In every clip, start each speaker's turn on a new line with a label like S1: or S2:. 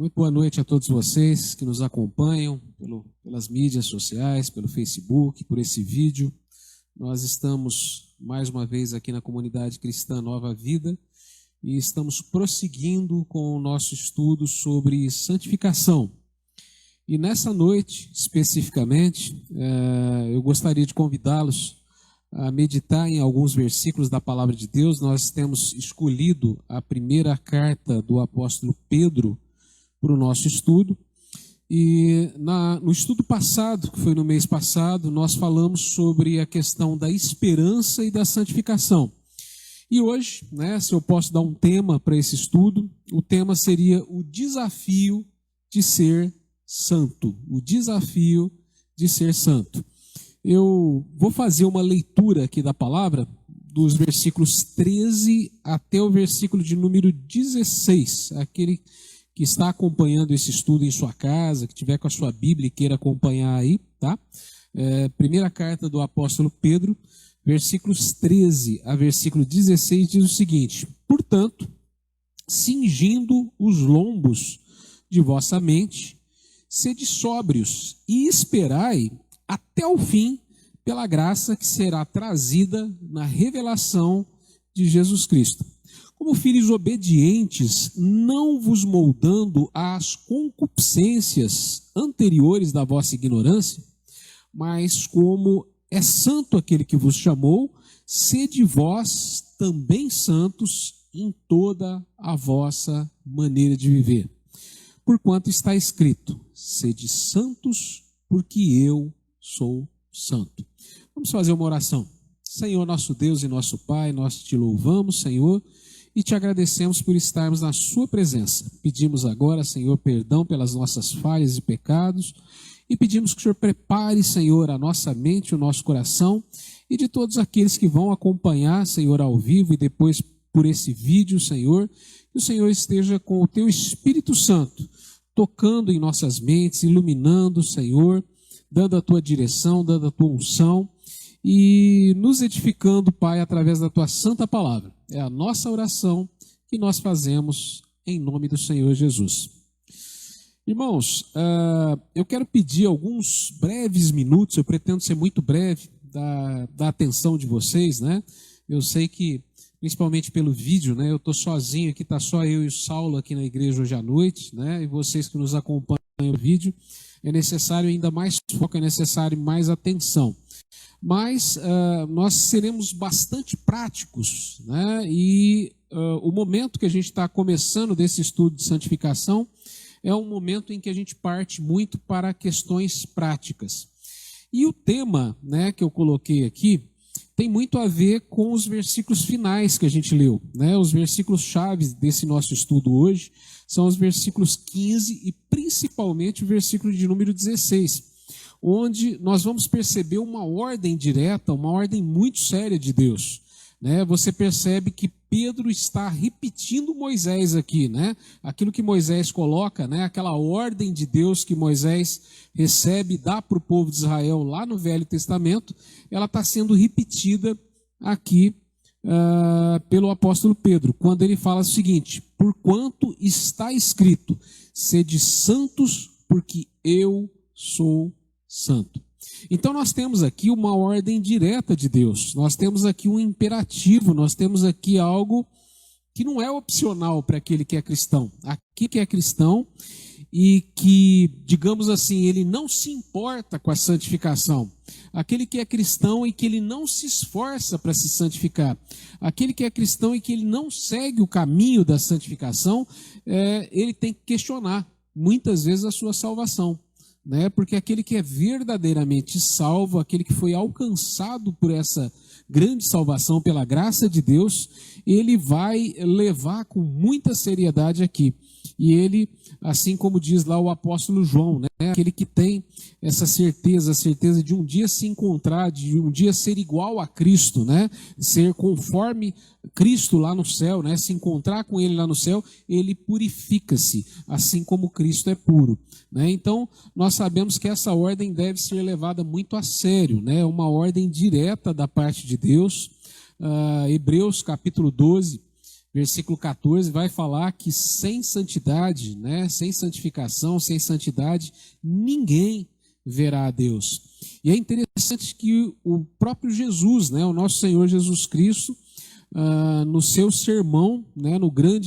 S1: Muito boa noite a todos vocês que nos acompanham pelas mídias sociais, pelo Facebook, por esse vídeo. Nós estamos mais uma vez aqui na comunidade cristã Nova Vida e estamos prosseguindo com o nosso estudo sobre santificação. E nessa noite, especificamente, eu gostaria de convidá-los a meditar em alguns versículos da Palavra de Deus. Nós temos escolhido a primeira carta do apóstolo Pedro para o nosso estudo. E no estudo passado, que foi no mês passado, nós falamos sobre a questão da esperança e da santificação. E hoje, se eu posso dar um tema para esse estudo, o tema seria o desafio de ser santo. O desafio de ser santo. Eu vou fazer uma leitura aqui da palavra, dos versículos 13 até o versículo de número 16. Aquele que está acompanhando esse estudo em sua casa, que tiver com a sua Bíblia e queira acompanhar aí, tá? Primeira carta do apóstolo Pedro, versículos 13 a versículo 16, diz o seguinte: portanto, cingindo os lombos de vossa mente, sede sóbrios e esperai até o fim pela graça que será trazida na revelação de Jesus Cristo. Como filhos obedientes, não vos moldando às concupiscências anteriores da vossa ignorância, mas como é santo aquele que vos chamou, sede vós também santos em toda a vossa maneira de viver. Porquanto está escrito: sede santos, porque eu sou santo. Vamos fazer uma oração. Senhor, nosso Deus e nosso Pai, nós te louvamos, Senhor, e te agradecemos por estarmos na sua presença. Pedimos agora, Senhor, perdão pelas nossas falhas e pecados, e pedimos que o Senhor prepare, Senhor, a nossa mente, o nosso coração, e de todos aqueles que vão acompanhar, Senhor, ao vivo e depois por esse vídeo, Senhor, que o Senhor esteja com o teu Espírito Santo, tocando em nossas mentes, iluminando, Senhor, dando a tua direção, dando a tua unção e nos edificando, Pai, através da tua santa palavra. É a nossa oração que nós fazemos em nome do Senhor Jesus. Irmãos, eu quero pedir alguns breves minutos, eu pretendo ser muito breve, da atenção de vocês, né? Eu sei que, principalmente pelo vídeo, né? Eu estou sozinho aqui, está só eu e o Saulo aqui na igreja hoje à noite, né? E vocês que nos acompanham no vídeo, é necessário ainda mais foco, é necessário mais atenção. Mas nós seremos bastante práticos, né? E o momento que a gente está começando desse estudo de santificação é um momento em que a gente parte muito para questões práticas. E o tema, né, que eu coloquei aqui tem muito a ver com os versículos finais que a gente leu, né? Os versículos chaves desse nosso estudo hoje são os versículos 15 e principalmente o versículo de número 16, onde nós vamos perceber uma ordem direta, uma ordem muito séria de Deus, né? Você percebe que Pedro está repetindo Moisés aqui, né? Aquilo que Moisés coloca, né? Aquela ordem de Deus que Moisés recebe e dá para o povo de Israel lá no Velho Testamento, ela está sendo repetida aqui pelo apóstolo Pedro, quando ele fala o seguinte: porquanto está escrito, sede santos, porque eu sou santo. Então nós temos aqui uma ordem direta de Deus, nós temos aqui um imperativo, nós temos aqui algo que não é opcional para aquele que é cristão. Aquele que é cristão e que, digamos assim, ele não se importa com a santificação. Aquele que é cristão e que ele não se esforça para se santificar. Aquele que é cristão e que ele não segue o caminho da santificação, ele tem que questionar muitas vezes a sua salvação, né? Porque aquele que é verdadeiramente salvo, aquele que foi alcançado por essa grande salvação pela graça de Deus, ele vai levar com muita seriedade aqui. E ele, assim como diz lá o apóstolo João, né? Aquele que tem essa certeza, a certeza de um dia se encontrar, de um dia ser igual a Cristo, né? Ser conforme Cristo lá no céu, né? Se encontrar com ele lá no céu, ele purifica-se, assim como Cristo é puro, né? Então, nós sabemos que essa ordem deve ser levada muito a sério, né? Uma ordem direta da parte de Deus. Hebreus capítulo 12, versículo 14, vai falar que sem santidade, né, sem santificação, sem santidade, ninguém verá a Deus. E é interessante que o próprio Jesus, né, o nosso Senhor Jesus Cristo, no seu sermão, né,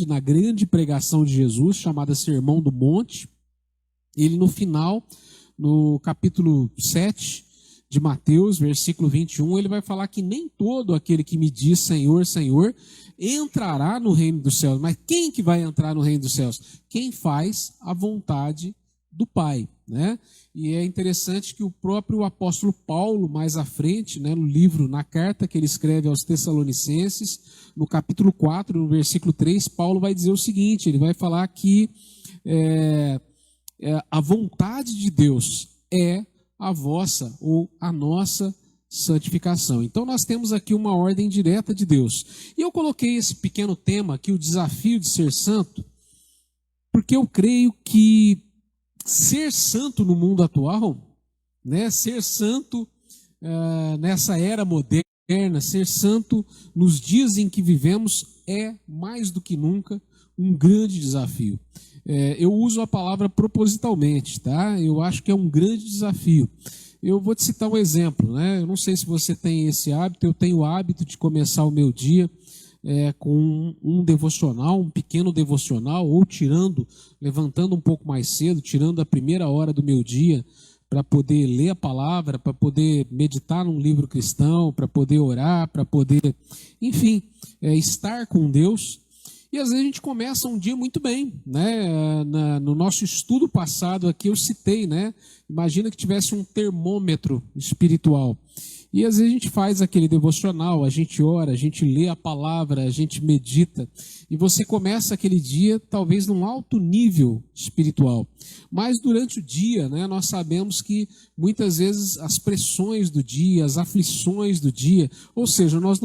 S1: na grande pregação de Jesus, chamada Sermão do Monte, ele no final, no capítulo 7 de Mateus, versículo 21, ele vai falar que nem todo aquele que me diz Senhor, Senhor, entrará no reino dos céus. Mas quem que vai entrar no reino dos céus? Quem faz a vontade do Pai, né? E é interessante que o próprio apóstolo Paulo, mais à frente, né, no livro, na carta que ele escreve aos Tessalonicenses, no capítulo 4, no versículo 3, Paulo vai dizer o seguinte, ele vai falar que a vontade de Deus é a vossa ou a nossa santificação. Então nós temos aqui uma ordem direta de Deus. E eu coloquei esse pequeno tema aqui, o desafio de ser santo, porque eu creio que ser santo no mundo atual, né, ser santo nessa era moderna, ser santo nos dias em que vivemos é mais do que nunca um grande desafio. Eu uso a palavra propositalmente, tá? Eu acho que é um grande desafio. Eu vou te citar um exemplo, né? Eu não sei se você tem esse hábito, eu tenho o hábito de começar o meu dia com um devocional, um pequeno devocional, ou levantando um pouco mais cedo, tirando a primeira hora do meu dia para poder ler a palavra, para poder meditar num livro cristão, para poder orar, para poder, enfim, estar com Deus. E às vezes a gente começa um dia muito bem, né? No nosso estudo passado aqui eu citei, né? Imagina que tivesse um termômetro espiritual. E às vezes a gente faz aquele devocional, a gente ora, a gente lê a palavra, a gente medita. E você começa aquele dia talvez num alto nível espiritual. Mas durante o dia, né, nós sabemos que muitas vezes as pressões do dia, as aflições do dia, ou seja, nós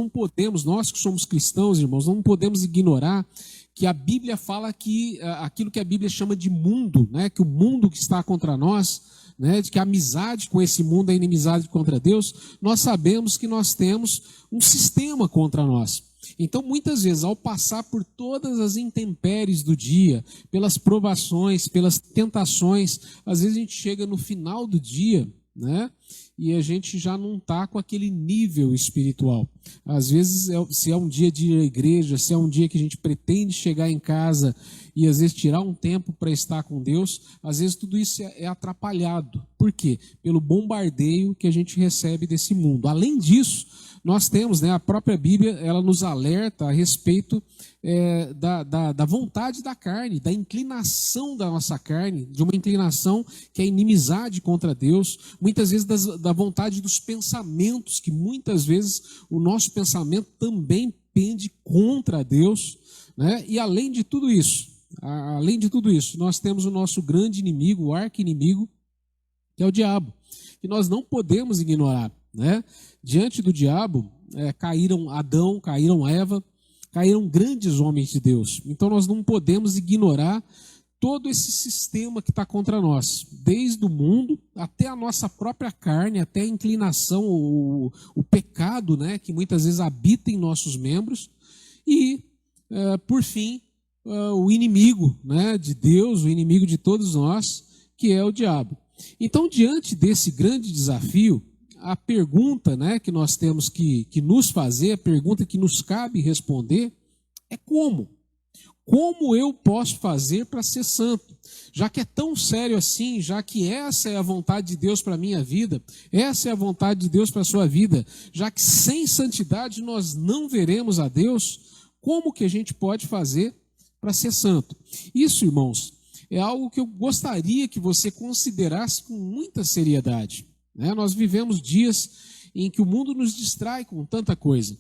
S1: que somos cristãos, irmãos, não podemos ignorar que a Bíblia fala que aquilo que a Bíblia chama de mundo, né, que o mundo que está contra nós, né, de que a amizade com esse mundo é inimizade contra Deus, nós sabemos que nós temos um sistema contra nós. Então, muitas vezes, ao passar por todas as intempéries do dia, pelas provações, pelas tentações, às vezes a gente chega no final do dia, né, e a gente já não está com aquele nível espiritual. Às vezes, se é um dia de ir à igreja, se é um dia que a gente pretende chegar em casa e às vezes tirar um tempo para estar com Deus, às vezes tudo isso é atrapalhado. Por quê? Pelo bombardeio que a gente recebe desse mundo. Além disso, nós temos, né, a própria Bíblia, ela nos alerta a respeito da vontade da carne, da inclinação da nossa carne, de uma inclinação que é inimizade contra Deus, muitas vezes da vontade dos pensamentos, que muitas vezes o nosso pensamento também pende contra Deus, né? E além de tudo isso, nós temos o nosso grande inimigo, o arqui-inimigo, que é o diabo, que nós não podemos ignorar, né? Diante do diabo, caíram Adão, caíram Eva, caíram grandes homens de Deus. Então nós não podemos ignorar todo esse sistema que está contra nós, desde o mundo até a nossa própria carne, até a inclinação, o pecado, né, que muitas vezes habita em nossos membros, e, por fim, o inimigo, né, de Deus, o inimigo de todos nós, que é o diabo. Então, diante desse grande desafio, a pergunta, né, que nós temos que nos fazer, a pergunta que nos cabe responder é como? Como eu posso fazer para ser santo? Já que é tão sério assim, já que essa é a vontade de Deus para a minha vida, essa é a vontade de Deus para a sua vida, já que sem santidade nós não veremos a Deus, como que a gente pode fazer para ser santo? Isso, irmãos, é algo que eu gostaria que você considerasse com muita seriedade. Nós vivemos dias em que o mundo nos distrai com tanta coisa.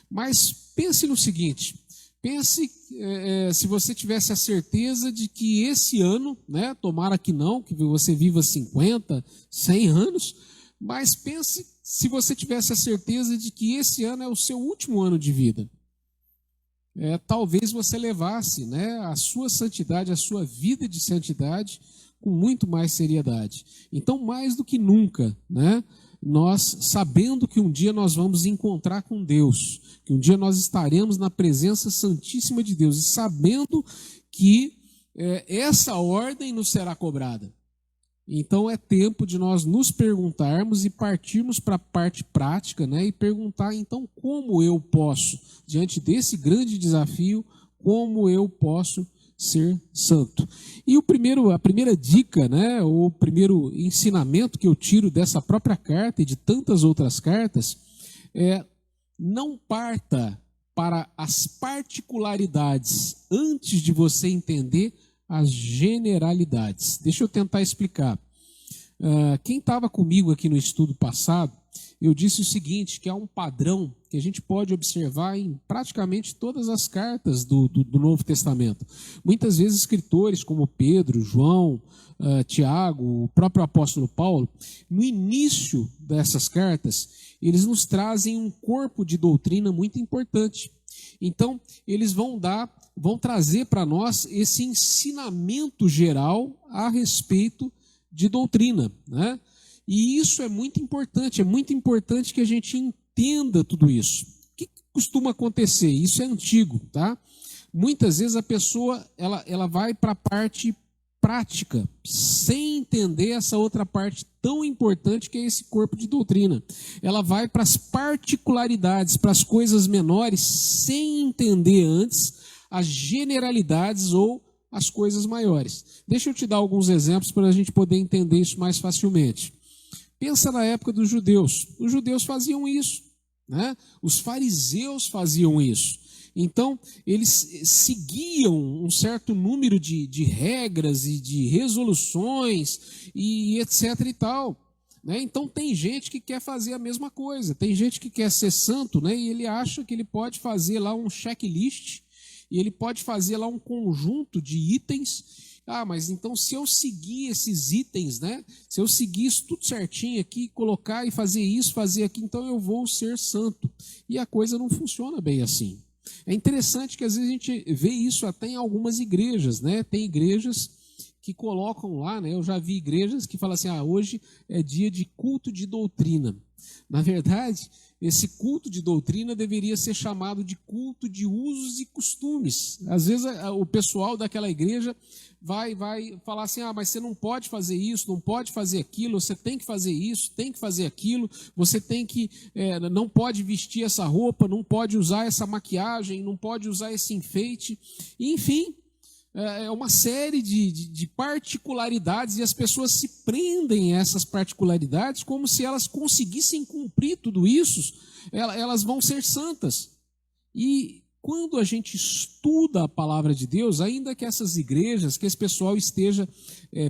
S1: Mas pense no seguinte, pense se você tivesse a certeza de que esse ano, né, tomara que não, que você viva 50, 100 anos, mas pense se você tivesse a certeza de que esse ano é o seu último ano de vida. Talvez você levasse, né, a sua santidade, a sua vida de santidade com muito mais seriedade. Então, mais do que nunca, né, nós sabendo que um dia nós vamos encontrar com Deus, que um dia nós estaremos na presença santíssima de Deus, e sabendo que essa ordem nos será cobrada. Então é tempo de nós nos perguntarmos e partirmos para a parte prática, né? E perguntar, então, como eu posso, diante desse grande desafio, como eu posso ser santo. E a primeira dica, né, o primeiro ensinamento que eu tiro dessa própria carta e de tantas outras cartas é: não parta para as particularidades antes de você entender as generalidades. Deixa eu tentar explicar. Quem estava comigo aqui no estudo passado, eu disse o seguinte, que há um padrão que a gente pode observar em praticamente todas as cartas do Novo Testamento. Muitas vezes escritores como Pedro, João, Tiago, o próprio apóstolo Paulo, no início dessas cartas, eles nos trazem um corpo de doutrina muito importante. Então, eles vão trazer para nós esse ensinamento geral a respeito de doutrina, né? E isso é muito importante que a gente entenda tudo isso. O que costuma acontecer? Isso é antigo, tá? Muitas vezes a pessoa ela vai para a parte prática, sem entender essa outra parte tão importante que é esse corpo de doutrina. Ela vai para as particularidades, para as coisas menores, sem entender antes as generalidades ou as coisas maiores. Deixa eu te dar alguns exemplos para a gente poder entender isso mais facilmente. Pensa na época dos judeus. Os judeus faziam isso, né? Os fariseus faziam isso. Então, eles seguiam um certo número de regras e de resoluções e etc e tal, né? Então, tem gente que quer fazer a mesma coisa. Tem gente que quer ser santo, né? E ele acha que ele pode fazer lá um checklist e ele pode fazer lá um conjunto de itens. Mas então se eu seguir esses itens, né? Se eu seguir isso tudo certinho aqui, colocar e fazer isso, fazer aqui, então eu vou ser santo. E a coisa não funciona bem assim. É interessante que às vezes a gente vê isso até em algumas igrejas, né? Tem igrejas que colocam lá, né? Eu já vi igrejas que falam assim, hoje é dia de culto de doutrina. Na verdade, esse culto de doutrina deveria ser chamado de culto de usos e costumes. Às vezes o pessoal daquela igreja vai falar assim, mas você não pode fazer isso, não pode fazer aquilo, você tem que fazer isso, tem que fazer aquilo, você tem que, não pode vestir essa roupa, não pode usar essa maquiagem, não pode usar esse enfeite, enfim, é uma série de particularidades e as pessoas se prendem a essas particularidades como se elas conseguissem cumprir tudo isso, elas vão ser santas. E quando a gente estuda a palavra de Deus, ainda que essas igrejas, que esse pessoal esteja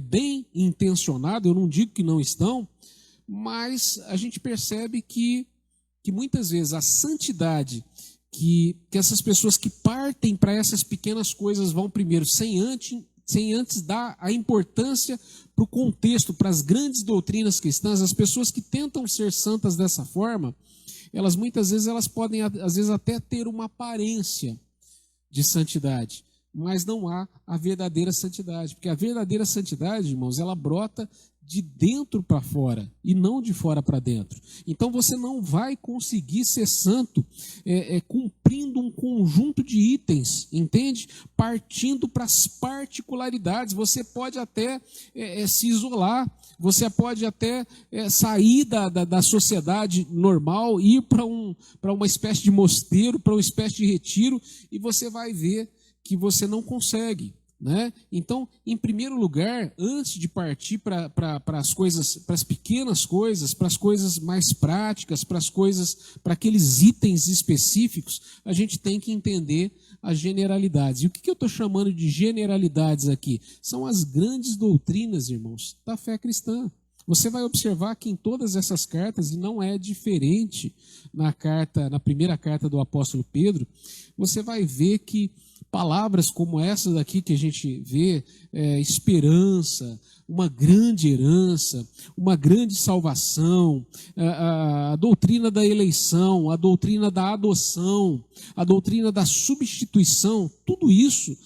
S1: bem intencionado, eu não digo que não estão, mas a gente percebe que muitas vezes a santidade que essas pessoas que partem para essas pequenas coisas vão primeiro, sem antes dar a importância para o contexto, para as grandes doutrinas cristãs, as pessoas que tentam ser santas dessa forma, elas muitas vezes elas podem, às vezes, até ter uma aparência de santidade, mas não há a verdadeira santidade, porque a verdadeira santidade, irmãos, ela brota de dentro para fora e não de fora para dentro. Então você não vai conseguir ser santo cumprindo um conjunto de itens, entende? Partindo para as particularidades. Você pode até se isolar, você pode até sair da sociedade normal, ir para uma espécie de mosteiro, para uma espécie de retiro, e você vai ver que você não consegue. Né? Então, em primeiro lugar, antes de partir para as coisas, para as pequenas coisas, para as coisas mais práticas, para aqueles itens específicos, a gente tem que entender as generalidades. E o que eu estou chamando de generalidades aqui? São as grandes doutrinas, irmãos, da fé cristã. Você vai observar que em todas essas cartas, e não é diferente na primeira carta do apóstolo Pedro, você vai ver que palavras como essa daqui que a gente vê, esperança, uma grande herança, uma grande salvação, a doutrina da eleição, a doutrina da adoção, a doutrina da substituição, tudo isso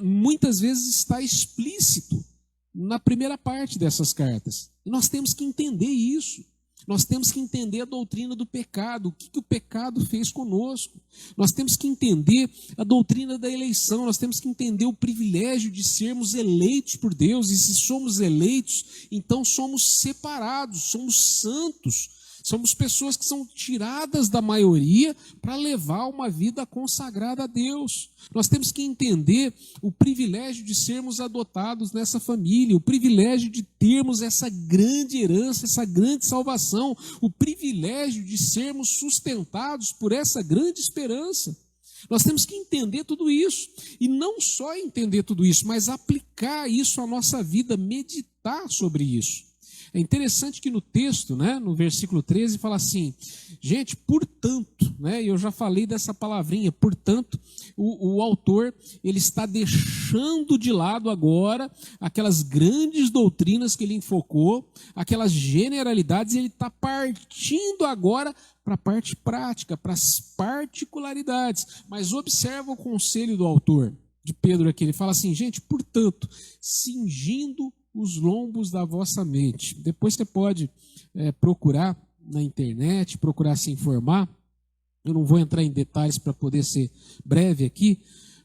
S1: muitas vezes está explícito na primeira parte dessas cartas. E nós temos que entender isso. Nós temos que entender a doutrina do pecado, o que o pecado fez conosco. Nós temos que entender a doutrina da eleição, nós temos que entender o privilégio de sermos eleitos por Deus. E se somos eleitos, então somos separados, somos santos. Somos pessoas que são tiradas da maioria para levar uma vida consagrada a Deus. Nós temos que entender o privilégio de sermos adotados nessa família, o privilégio de termos essa grande herança, essa grande salvação, o privilégio de sermos sustentados por essa grande esperança. Nós temos que entender tudo isso, e não só entender tudo isso, mas aplicar isso à nossa vida, meditar sobre isso. É interessante que no texto, né, no versículo 13, fala assim, gente, portanto, né, eu já falei dessa palavrinha, portanto, o autor, ele está deixando de lado agora aquelas grandes doutrinas que ele enfocou, aquelas generalidades, e ele está partindo agora para a parte prática, para as particularidades. Mas observa o conselho do autor, de Pedro aqui, ele fala assim, gente, portanto, cingindo os lombos da vossa mente. Depois você pode procurar na internet, procurar se informar. Eu não vou entrar em detalhes para poder ser breve aqui,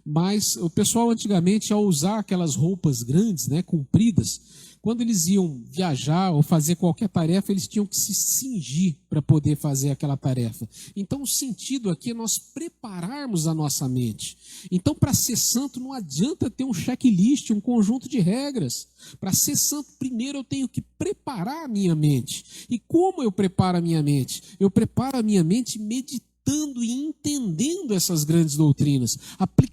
S1: mas o pessoal antigamente, ao usar aquelas roupas grandes, né, compridas, quando eles iam viajar ou fazer qualquer tarefa, eles tinham que se cingir para poder fazer aquela tarefa. Então, o sentido aqui é nós prepararmos a nossa mente. Então, para ser santo, não adianta ter um checklist, um conjunto de regras. Para ser santo, primeiro eu tenho que preparar a minha mente. E como eu preparo a minha mente? Eu preparo a minha mente meditando e entendendo essas grandes doutrinas, aplicando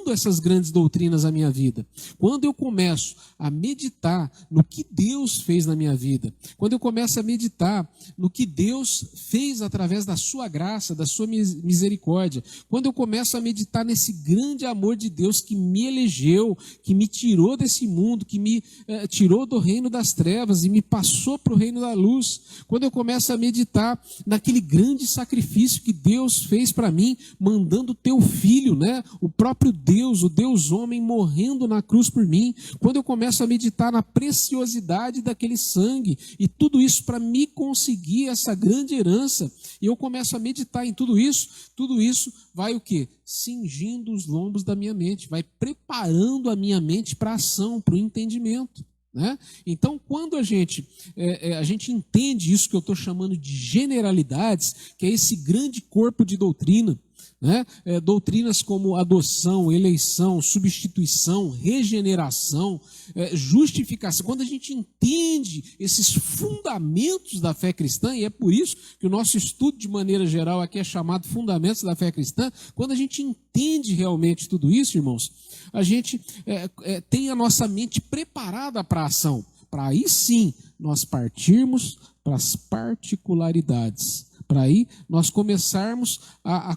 S1: essas grandes doutrinas à minha vida. Quando eu começo a meditar no que Deus fez na minha vida, quando eu começo a meditar no que Deus fez através da sua graça, da sua misericórdia, quando eu começo a meditar nesse grande amor de Deus que me elegeu, que me tirou desse mundo, que me tirou do reino das trevas e me passou para o reino da luz, quando eu começo a meditar naquele grande sacrifício que Deus fez para mim, mandando o teu filho, né? O próprio Deus, o Deus homem, morrendo na cruz por mim, quando eu começo a meditar na preciosidade daquele sangue, e tudo isso para me conseguir essa grande herança, e eu começo a meditar em tudo isso vai o quê? Cingindo os lombos da minha mente, vai preparando a minha mente para a ação, para o entendimento. Né? Então, quando a gente entende isso que eu estou chamando de generalidades, que é esse grande corpo de doutrina, né? Doutrinas como adoção, eleição, substituição, regeneração, justificação. Quando a gente entende esses fundamentos da fé cristã, e é por isso que o nosso estudo de maneira geral aqui é chamado Fundamentos da Fé Cristã, quando a gente entende realmente tudo isso, irmãos, a gente tem a nossa mente preparada para a ação, para aí sim nós partirmos para as particularidades. Para aí nós começarmos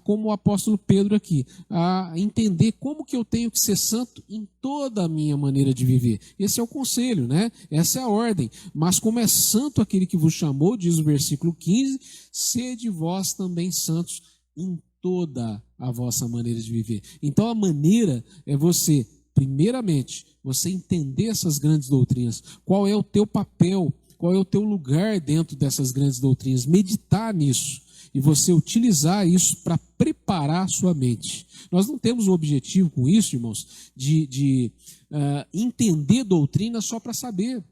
S1: como o apóstolo Pedro aqui, a entender como que eu tenho que ser santo em toda a minha maneira de viver. Esse é o conselho, né? Essa é a ordem. Mas como é santo aquele que vos chamou, diz o versículo 15, sede vós também santos em toda a vossa maneira de viver. Então a maneira é você, primeiramente, você entender essas grandes doutrinas. Qual é o teu papel? Qual é o teu lugar dentro dessas grandes doutrinas? Meditar nisso e você utilizar isso para preparar a sua mente. Nós não temos o objetivo com isso, irmãos, de entender doutrina só para saber.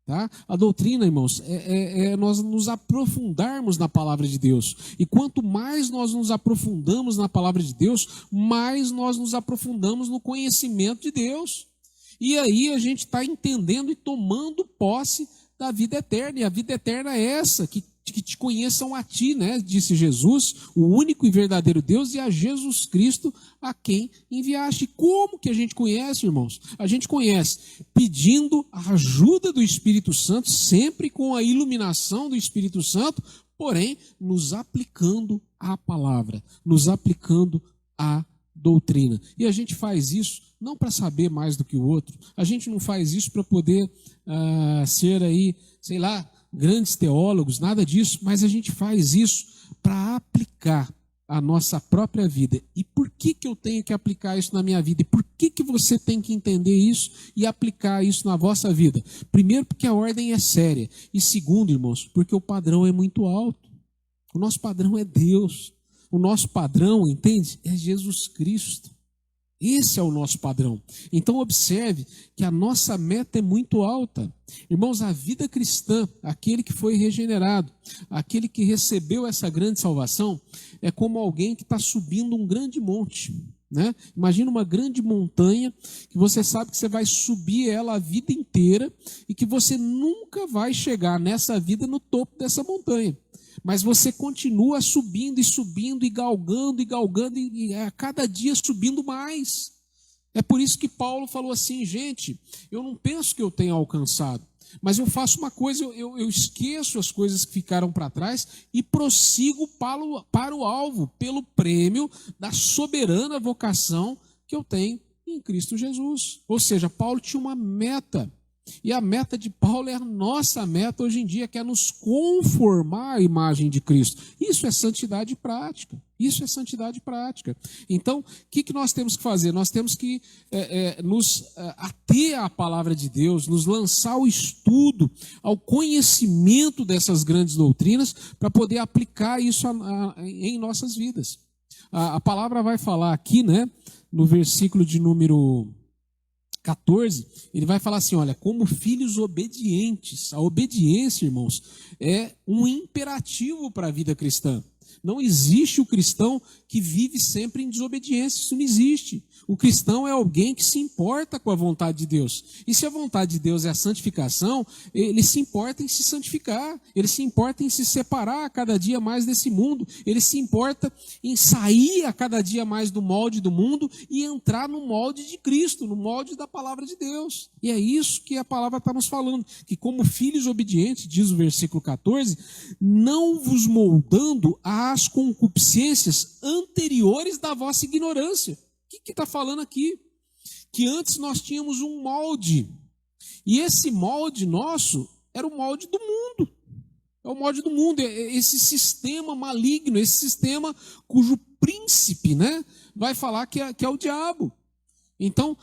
S1: Tá? A doutrina, irmãos, é nós nos aprofundarmos na palavra de Deus. E quanto mais nós nos aprofundamos na palavra de Deus, mais nós nos aprofundamos no conhecimento de Deus. E aí a gente está entendendo e tomando posse da vida eterna, e a vida eterna é essa, que te conheçam a ti, né? Disse Jesus, o único e verdadeiro Deus, e a Jesus Cristo a quem enviaste. Como que a gente conhece, irmãos? A gente conhece pedindo a ajuda do Espírito Santo, sempre com a iluminação do Espírito Santo, porém nos aplicando a palavra, nos aplicando a doutrina. E a gente faz isso não para saber mais do que o outro, a gente não faz isso para poder ser aí, sei lá, grandes teólogos, nada disso, mas a gente faz isso para aplicar a nossa própria vida. E por que eu tenho que aplicar isso na minha vida? E por que você tem que entender isso e aplicar isso na vossa vida? Primeiro, porque a ordem é séria. E segundo, irmãos, porque o padrão é muito alto. O nosso padrão é Deus. O nosso padrão, entende? É Jesus Cristo. Esse é o nosso padrão. Então observe que a nossa meta é muito alta. Irmãos, a vida cristã, aquele que foi regenerado, aquele que recebeu essa grande salvação, é como alguém que está subindo um grande monte. Né? Imagina uma grande montanha, que você sabe que você vai subir ela a vida inteira e que você nunca vai chegar nessa vida no topo dessa montanha. Mas você continua subindo e subindo e galgando e a cada dia subindo mais. É por isso que Paulo falou assim, gente, eu não penso que eu tenha alcançado, mas eu faço uma coisa, eu esqueço as coisas que ficaram para trás e prossigo para o alvo, pelo prêmio da soberana vocação que eu tenho em Cristo Jesus. Ou seja, Paulo tinha uma meta. E a meta de Paulo é a nossa meta hoje em dia, que é nos conformar à imagem de Cristo. Isso é santidade prática. Isso é santidade prática. Então, o que nós temos que fazer? Nós temos que nos ater à palavra de Deus, nos lançar ao estudo, ao conhecimento dessas grandes doutrinas, para poder aplicar isso em nossas vidas. A palavra vai falar aqui, né, no versículo de número 14, ele vai falar assim, olha, como filhos obedientes. A obediência, irmãos, é um imperativo para a vida cristã. Não existe o cristão que vive sempre em desobediência, isso não existe. O cristão é alguém que se importa com a vontade de Deus. E se a vontade de Deus é a santificação, ele se importa em se santificar, ele se importa em se separar a cada dia mais desse mundo, ele se importa em sair a cada dia mais do molde do mundo e entrar no molde de Cristo, no molde da palavra de Deus. E é isso que a palavra está nos falando, que como filhos obedientes, diz o versículo 14, não vos moldando às concupiscências anteriores da vossa ignorância. O que está falando aqui? Que antes nós tínhamos um molde, e esse molde nosso era o molde do mundo. É o molde do mundo, esse sistema maligno, esse sistema cujo príncipe, né, vai falar que é o diabo. Então,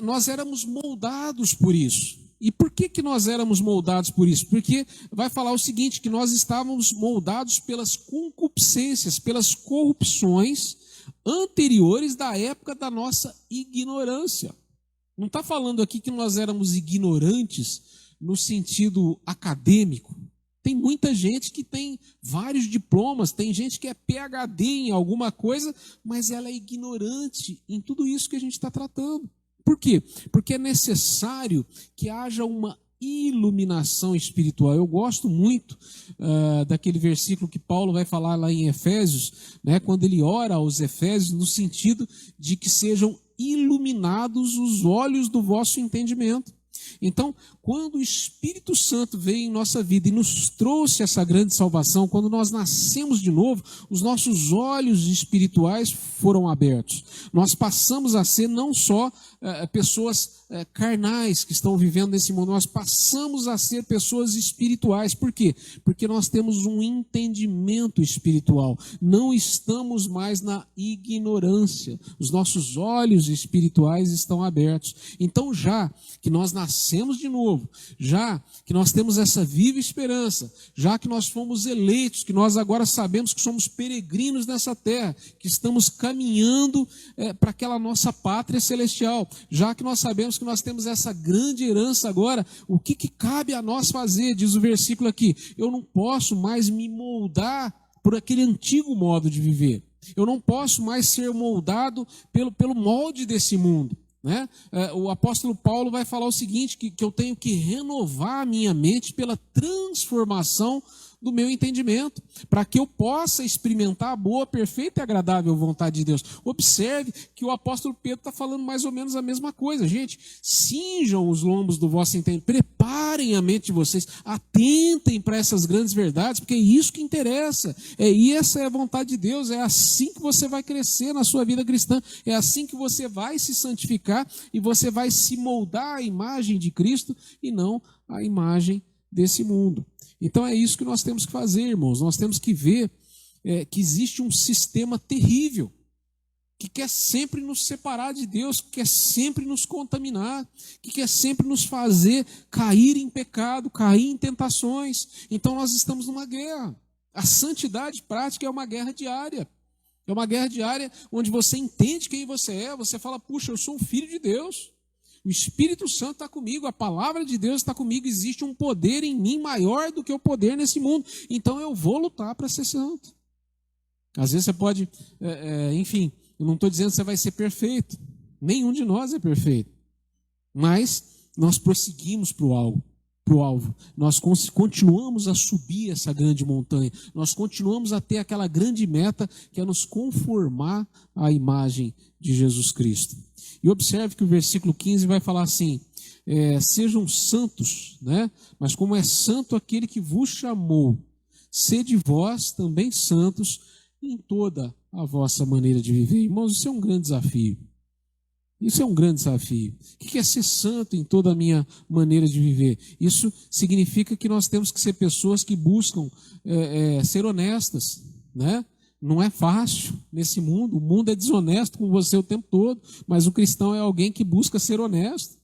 S1: nós éramos moldados por isso. E por que nós éramos moldados por isso? Porque vai falar o seguinte, que nós estávamos moldados pelas concupiscências, pelas corrupções anteriores da época da nossa ignorância. Não está falando aqui que nós éramos ignorantes no sentido acadêmico. Tem muita gente que tem vários diplomas, tem gente que é PhD em alguma coisa, mas ela é ignorante em tudo isso que a gente está tratando. Por quê? Porque é necessário que haja uma iluminação espiritual. Eu gosto muito daquele versículo que Paulo vai falar lá em Efésios, né, quando ele ora aos Efésios, no sentido de que sejam iluminados os olhos do vosso entendimento. Então, quando o Espírito Santo veio em nossa vida e nos trouxe essa grande salvação, quando nós nascemos de novo, os nossos olhos espirituais foram abertos. Nós passamos a ser não só pessoas carnais que estão vivendo nesse mundo, nós passamos a ser pessoas espirituais. Por quê? Porque nós temos um entendimento espiritual. Não estamos mais na ignorância. Os nossos olhos espirituais estão abertos. Então, já que nós nascemos de novo, já que nós temos essa viva esperança, já que nós fomos eleitos, que nós agora sabemos que somos peregrinos nessa terra, que estamos caminhando para aquela nossa pátria celestial, já que nós sabemos que nós temos essa grande herança agora, o que cabe a nós fazer? Diz o versículo aqui, eu não posso mais me moldar por aquele antigo modo de viver, eu não posso mais ser moldado pelo molde desse mundo. Né? O apóstolo Paulo vai falar o seguinte, que eu tenho que renovar a minha mente pela transformação do meu entendimento, para que eu possa experimentar a boa, perfeita e agradável vontade de Deus. Observe que o apóstolo Pedro está falando mais ou menos a mesma coisa. Gente, cinjam os lombos do vosso entendimento, preparem a mente de vocês, atentem para essas grandes verdades, porque é isso que interessa, essa é a vontade de Deus, é assim que você vai crescer na sua vida cristã, é assim que você vai se santificar e você vai se moldar à imagem de Cristo e não à imagem desse mundo. Então é isso que nós temos que fazer, irmãos. Nós temos que ver que existe um sistema terrível, que quer sempre nos separar de Deus, que quer sempre nos contaminar, que quer sempre nos fazer cair em pecado, cair em tentações. Então nós estamos numa guerra. A santidade prática é uma guerra diária. É uma guerra diária onde você entende quem você é, você fala, puxa, eu sou um filho de Deus. O Espírito Santo está comigo, a palavra de Deus está comigo, existe um poder em mim maior do que o poder nesse mundo. Então eu vou lutar para ser santo. Às vezes você pode, enfim, eu não estou dizendo que você vai ser perfeito. Nenhum de nós é perfeito. Mas nós prosseguimos para o alvo. Nós continuamos a subir essa grande montanha. Nós continuamos a ter aquela grande meta que é nos conformar à imagem de Jesus Cristo. E observe que o versículo 15 vai falar assim, sejam santos, né? Mas como é santo aquele que vos chamou, sede vós também santos em toda a vossa maneira de viver. Irmãos, isso é um grande desafio. Isso é um grande desafio. O que é ser santo em toda a minha maneira de viver? Isso significa que nós temos que ser pessoas que buscam ser honestas, né? Não é fácil nesse mundo. O mundo é desonesto com você o tempo todo, mas o cristão é alguém que busca ser honesto.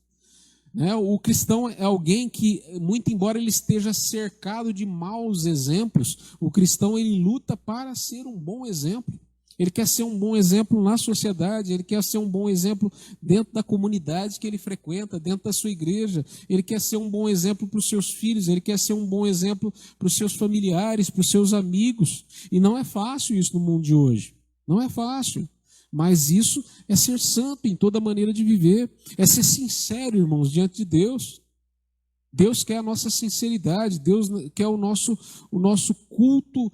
S1: Né? O cristão é alguém que, muito embora ele esteja cercado de maus exemplos, o cristão ele luta para ser um bom exemplo. Ele quer ser um bom exemplo na sociedade, ele quer ser um bom exemplo dentro da comunidade que ele frequenta, dentro da sua igreja. Ele quer ser um bom exemplo para os seus filhos, ele quer ser um bom exemplo para os seus familiares, para os seus amigos. E não é fácil isso no mundo de hoje. Não é fácil. Mas isso é ser santo em toda maneira de viver. É ser sincero, irmãos, diante de Deus. Deus quer a nossa sinceridade, Deus quer o nosso culto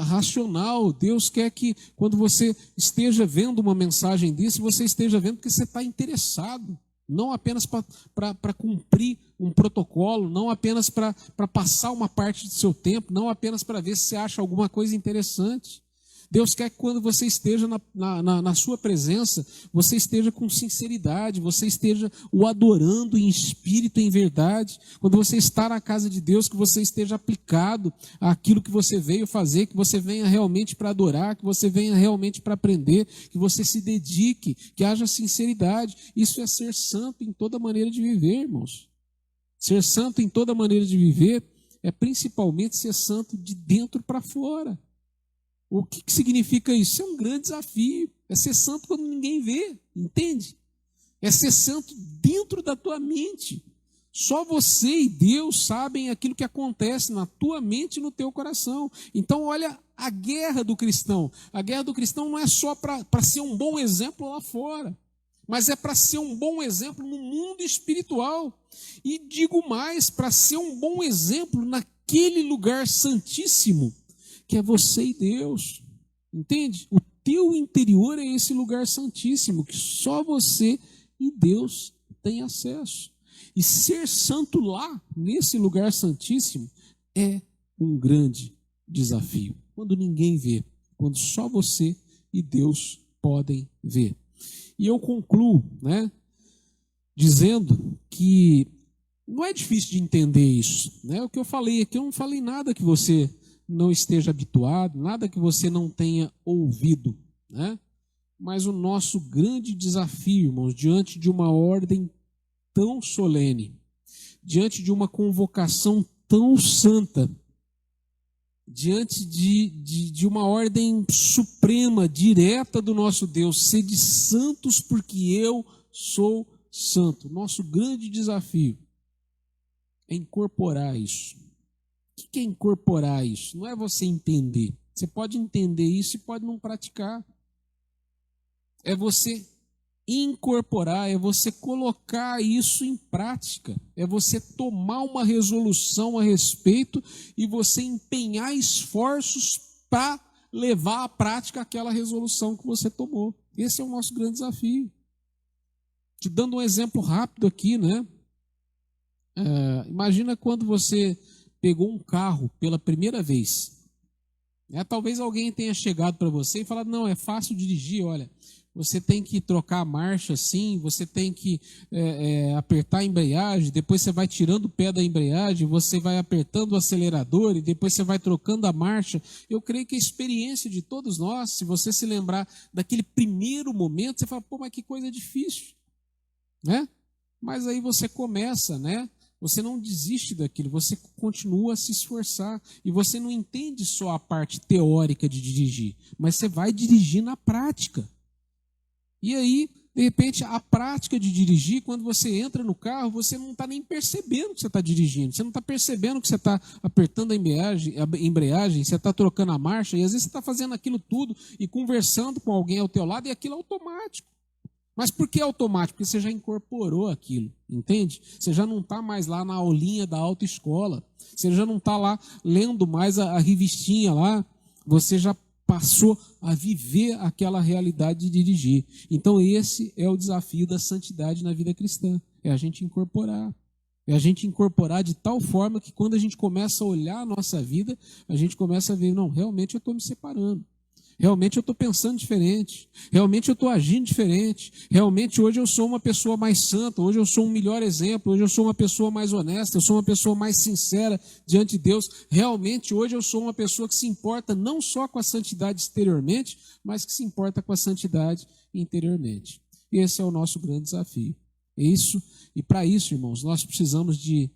S1: racional. Deus quer que quando você esteja vendo uma mensagem desse, você esteja vendo que você está interessado, não apenas para cumprir um protocolo, não apenas para passar uma parte do seu tempo, não apenas para ver se você acha alguma coisa interessante. Deus quer que quando você esteja na sua presença, você esteja com sinceridade, você esteja o adorando em espírito e em verdade. Quando você está na casa de Deus, que você esteja aplicado àquilo que você veio fazer, que você venha realmente para adorar, que você venha realmente para aprender, que você se dedique, que haja sinceridade. Isso é ser santo em toda maneira de viver, irmãos. Ser santo em toda maneira de viver é principalmente ser santo de dentro para fora. O que significa isso? Isso é um grande desafio. É ser santo quando ninguém vê, entende? É ser santo dentro da tua mente. Só você e Deus sabem aquilo que acontece na tua mente e no teu coração. Então olha a guerra do cristão. A guerra do cristão não é só para ser um bom exemplo lá fora, mas é para ser um bom exemplo no mundo espiritual. E digo mais, para ser um bom exemplo naquele lugar santíssimo, que é você e Deus, entende? O teu interior é esse lugar santíssimo, que só você e Deus têm acesso. E ser santo lá, nesse lugar santíssimo, é um grande desafio. Quando ninguém vê, quando só você e Deus podem ver. E eu concluo, né, dizendo que não é difícil de entender isso, né? O que eu falei aqui, eu não falei nada que você não esteja habituado, nada que você não tenha ouvido, né? Mas o nosso grande desafio, irmãos, diante de uma ordem tão solene, diante de uma convocação tão santa, diante de uma ordem suprema, direta do nosso Deus, sede santos porque eu sou santo. Nosso grande desafio é incorporar isso. O que é incorporar isso? Não é você entender. Você pode entender isso e pode não praticar. É você incorporar, é você colocar isso em prática. É você tomar uma resolução a respeito e você empenhar esforços para levar à prática aquela resolução que você tomou. Esse é o nosso grande desafio. Te dando um exemplo rápido aqui, né? Imagina quando você pegou um carro pela primeira vez. Talvez alguém tenha chegado para você e falado, não, é fácil dirigir, olha, você tem que trocar a marcha assim, você tem que apertar a embreagem, depois você vai tirando o pé da embreagem, você vai apertando o acelerador e depois você vai trocando a marcha. Eu creio que a experiência de todos nós, se você se lembrar daquele primeiro momento, você fala, pô, mas que coisa difícil, né? Mas aí você começa, né? Você não desiste daquilo, você continua a se esforçar. E você não entende só a parte teórica de dirigir, mas você vai dirigir na prática. E aí, de repente, a prática de dirigir, quando você entra no carro, você não está nem percebendo que você está dirigindo. Você não está percebendo que você está apertando a embreagem, você está trocando a marcha, e às vezes você está fazendo aquilo tudo e conversando com alguém ao teu lado, e aquilo é automático. Mas por que automático? Porque você já incorporou aquilo, entende? Você já não está mais lá na aulinha da autoescola, você já não está lá lendo mais a revistinha lá, você já passou a viver aquela realidade de dirigir. Então esse é o desafio da santidade na vida cristã, é a gente incorporar. É a gente incorporar de tal forma que quando a gente começa a olhar a nossa vida, a gente começa a ver, não, realmente eu estou me separando. Realmente eu estou pensando diferente, realmente eu estou agindo diferente, realmente hoje eu sou uma pessoa mais santa, hoje eu sou um melhor exemplo, hoje eu sou uma pessoa mais honesta, eu sou uma pessoa mais sincera diante de Deus, realmente hoje eu sou uma pessoa que se importa não só com a santidade exteriormente, mas que se importa com a santidade interiormente. Esse é o nosso grande desafio. E para isso, irmãos, nós precisamos de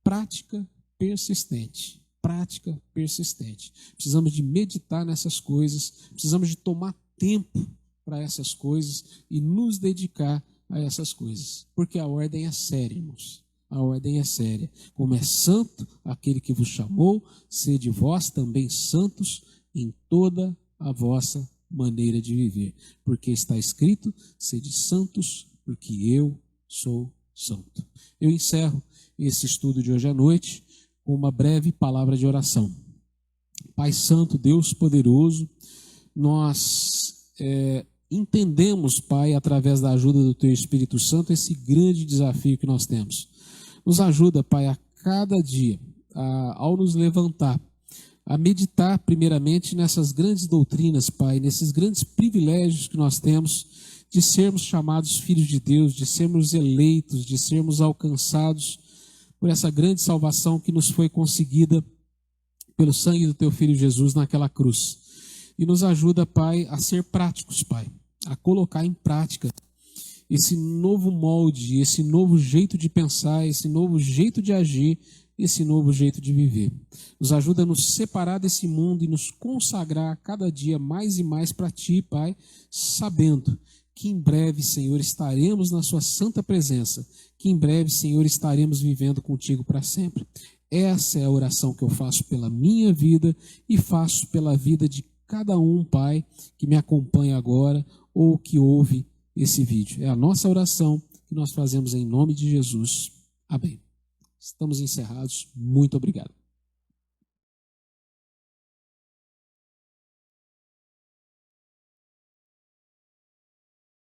S1: prática persistente. Prática persistente. Precisamos de meditar nessas coisas, precisamos de tomar tempo para essas coisas e nos dedicar a essas coisas. Porque a ordem é séria, irmãos. A ordem é séria. Como é santo aquele que vos chamou, sede vós também santos em toda a vossa maneira de viver. Porque está escrito, sede santos, porque eu sou santo. Eu encerro esse estudo de hoje à noite com uma breve palavra de oração. Pai Santo, Deus poderoso, nós entendemos, Pai, através da ajuda do Teu Espírito Santo, esse grande desafio que nós temos. Nos ajuda, Pai, a cada dia, ao nos levantar, a meditar primeiramente nessas grandes doutrinas, Pai, nesses grandes privilégios que nós temos de sermos chamados filhos de Deus, de sermos eleitos, de sermos alcançados por essa grande salvação que nos foi conseguida pelo sangue do Teu Filho Jesus naquela cruz. E nos ajuda, Pai, a ser práticos, Pai, a colocar em prática esse novo molde, esse novo jeito de pensar, esse novo jeito de agir, esse novo jeito de viver. Nos ajuda a nos separar desse mundo e nos consagrar cada dia mais e mais para Ti, Pai, sabendo que em breve, Senhor, estaremos na Sua santa presença, que em breve, Senhor, estaremos vivendo contigo para sempre. Essa é a oração que eu faço pela minha vida e faço pela vida de cada um, Pai, que me acompanha agora ou que ouve esse vídeo. É a nossa oração que nós fazemos em nome de Jesus. Amém. Estamos encerrados. Muito obrigado.